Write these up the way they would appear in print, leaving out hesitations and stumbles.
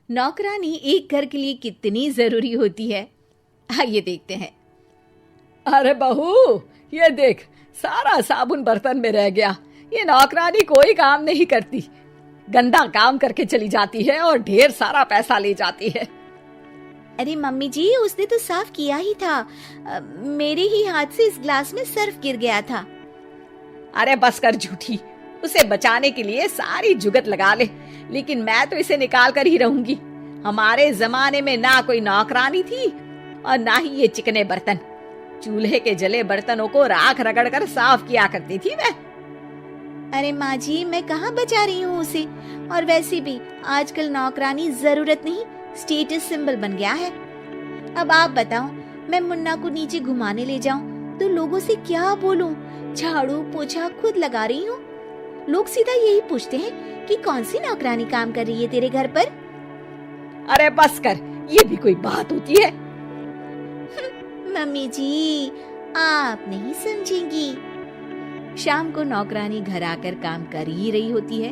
नौकरानी एक घर के लिए कितनी जरूरी होती है, आइए देखते हैं। अरे बहू, ये देख, सारा साबुन बर्तन में रह गया। ये नौकरानी कोई काम नहीं करती, गंदा काम करके चली जाती है और ढेर सारा पैसा ले जाती है। अरे मम्मी जी, उसने तो साफ किया ही था। मेरे ही हाथ से इस ग्लास में सर्फ गिर गया था। अरे बस कर झूठी, उसे बचाने के लिए सारी जुगत लगा ले, लेकिन मैं तो इसे निकाल कर ही रहूंगी। हमारे जमाने में ना कोई नौकरानी थी और ना ही ये चिकने बर्तन। चूल्हे के जले बर्तनों को राख रगड़ कर साफ किया करती थी मैं। अरे माँ जी, मैं कहाँ बचा रही हूँ उसे। और वैसे भी आजकल नौकरानी जरूरत नहीं, स्टेटस सिंबल बन गया है। अब आप बताओ, मैं मुन्ना को नीचे घुमाने ले जाऊं तो लोगों से क्या बोलूं? झाड़ू पोछा खुद लगा रही हूँ। लोग सीधा यही पूछते हैं कि कौन सी नौकरानी काम कर रही है तेरे घर पर। अरे बस कर, ये भी कोई बात होती है? मम्मी जी, आप नहीं समझेंगी। शाम को नौकरानी घर आकर काम कर ही रही होती है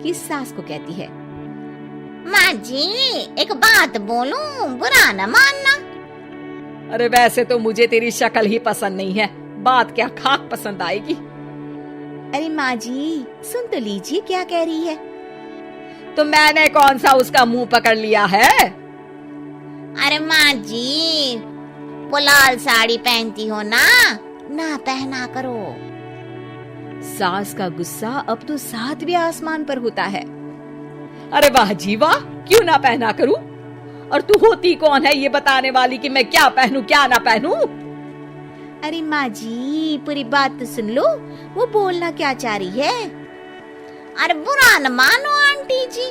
कि सास को कहती है, माँ जी, एक बात बोलूं, बुरा न मानना। अरे वैसे तो मुझे तेरी शक्ल ही पसंद नहीं है, बात क्या खाक पसंद आएगी। अरे माँ जी, सुन तो लीजिए क्या कह रही है। तो मैंने कौन सा उसका मुंह पकड़ लिया है? अरे माँ जी, वो लाल साड़ी पहनती हो ना पहना करो। सास का गुस्सा अब तो 7वें आसमान पर होता है। अरे वाह जी वाह, क्यों ना पहना करूं? और तू होती कौन है ये बताने वाली कि मैं क्या पहनूं क्या ना पहनूं? अरे माँ जी, पूरी बात तो सुन लो, वो बोलना क्या चाह रही है। अरे बुरा न मानो आंटी जी।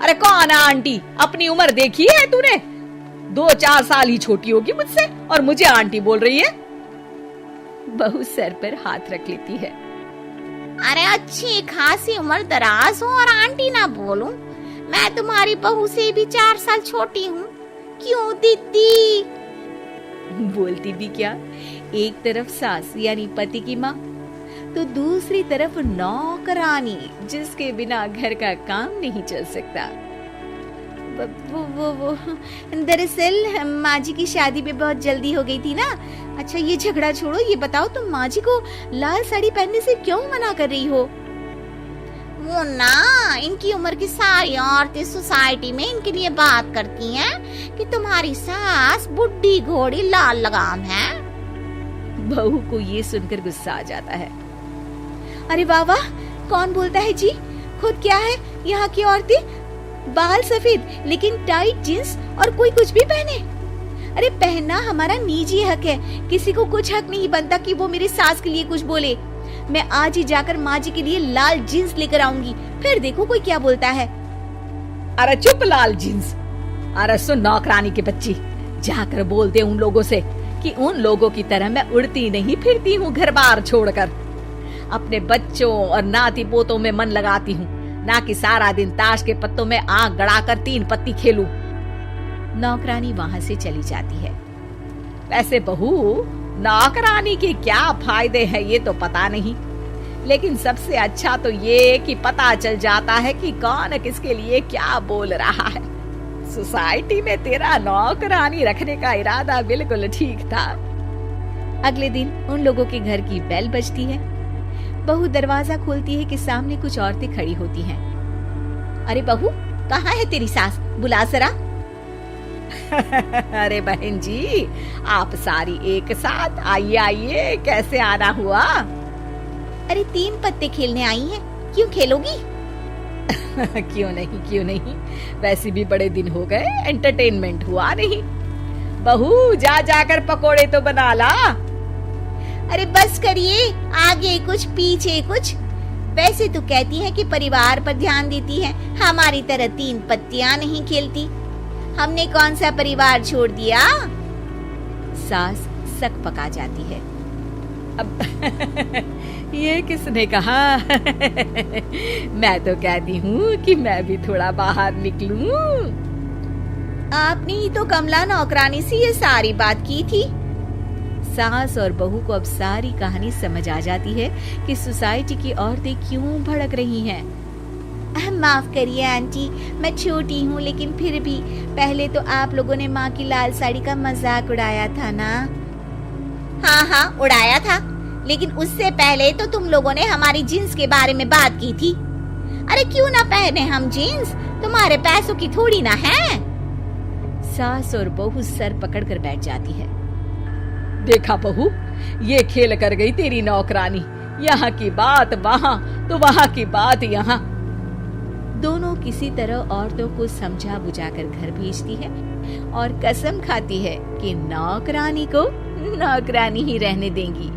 अरे कौन है आंटी? अपनी उम्र देखी है तूने? 2-4 साल ही छोटी होगी मुझसे और मुझे आंटी बोल रही है। बहू सर पर हाथ रख लेती है। अरे अच्छी खासी उम्र दराज हो और आंटी ना बोलूं? मैं तुम्हारी बहू से भी 4 साल छोटी हूँ। क्यों दीदी? बोलती भी क्या, एक तरफ सास यानी पति की माँ, तो दूसरी तरफ नौकरानी जिसके बिना घर का काम नहीं चल सकता। वो दरअसल माँ जी की शादी पे बहुत जल्दी हो गई थी ना। अच्छा ये झगड़ा छोड़ो, ये बताओ तुम माँ जी को लाल साड़ी पहनने से क्यों मना कर रही हो? वो ना, इनकी उम्र की सारी औरतें सोसाइटी में इनके लिए बात करती हैं कि तुम्हारी सास बुढ़ी घोड़ी लाल लगाम है। बहू को ये सुनकर गुस्सा आ जाता है। अरे वाह वाह, कौन बोलता है जी? खुद क्या है यहाँ की औरतें, बाल सफेद लेकिन टाइट जींस और कोई कुछ भी पहने। अरे पहनना हमारा निजी हक है, किसी को कुछ हक नहीं बनता कि वो मेरी सास के लिए कुछ बोले। मैं आज ही जाकर माँ जी के लिए लाल जींस लेकर आऊंगी, फिर देखो कोई क्या बोलता है। अरे चुप लाल जींस। अरे सुन नौकरानी के बच्ची, जाकर बोल दे उन लोगों से कि उन लोगों की तरह मैं उड़ती नहीं फिरती हूँ घर बार छोड़कर। अपने बच्चों और नाती पोतों में मन लगाती हूँ, ना कि सारा दिन ताश के पत्तों में आंख गड़ाकर 3 पत्ती खेलूं। नौकरानी वहाँ से चली जाती है। वैसे बहू, नौकरानी के क्या फायदे हैं ये तो पता नहीं, लेकिन सबसे अच्छा तो ये कि पता चल जाता है कि कौन किसके लिए क्या बोल रहा है। सोसाइटी में तेरा नौकरानी रखने का इरादा बिल्कुल ठीक था। अगले दिन उन लोगों के घर की बेल बजती है। बहू दरवाजा खोलती है कि सामने कुछ औरतें खड़ी होती हैं। अरे बहू, कहाँ है तेरी सास? बुला जरा। अरे बहन जी, आप सारी एक साथ आइए आइए, कैसे आना हुआ? अरे 3 पत्ते खेलने आई हैं, क्यों खेलोगी? क्यों नहीं, वैसे भी बड़े दिन हो गए, एंटरटेनमेंट हुआ नहीं। बहू जा जाकर पकोड़े तो बना ला। अरे बस करिए, आगे कुछ पीछे कुछ। वैसे तो कहती है कि परिवार पर ध्यान देती है, हमारी तरह 3 पत्तियां नहीं खेलती। हमने कौन सा परिवार छोड़ दिया? सास सक पका जाती है। अब ये किसने कहा? मैं तो कहती हूँ कि मैं भी थोड़ा बाहर निकलूं। आपने ही तो कमला नौकरानी से ये सारी बात की थी। सास और बहू को अब सारी कहानी समझ आ जाती है कि सोसाइटी की औरतें क्यों भड़क रही हैं। माफ करिए आंटी, मैं छोटी हूँ लेकिन फिर भी पहले तो आप लोगों ने माँ की लाल साड़ी का मजाक उड़ाया था ना। हाँ हाँ उड़ाया था, लेकिन उससे पहले तो तुम लोगों ने हमारी जीन्स के बारे में बात की थी। अरे क्यों ना पहने हम जीन्स, तुम्हारे पैसों की थोड़ी ना है। सास और बहू सर पकड़ कर बैठ जाती है। देखा बहू, ये खेल कर गई तेरी नौकरानी, यहाँ की बात वहाँ तो वहाँ की बात यहाँ। दोनों किसी तरह औरतों को समझा बुझाकर घर भेजती है और कसम खाती है कि नौकरानी को नौकरानी ही रहने देंगी।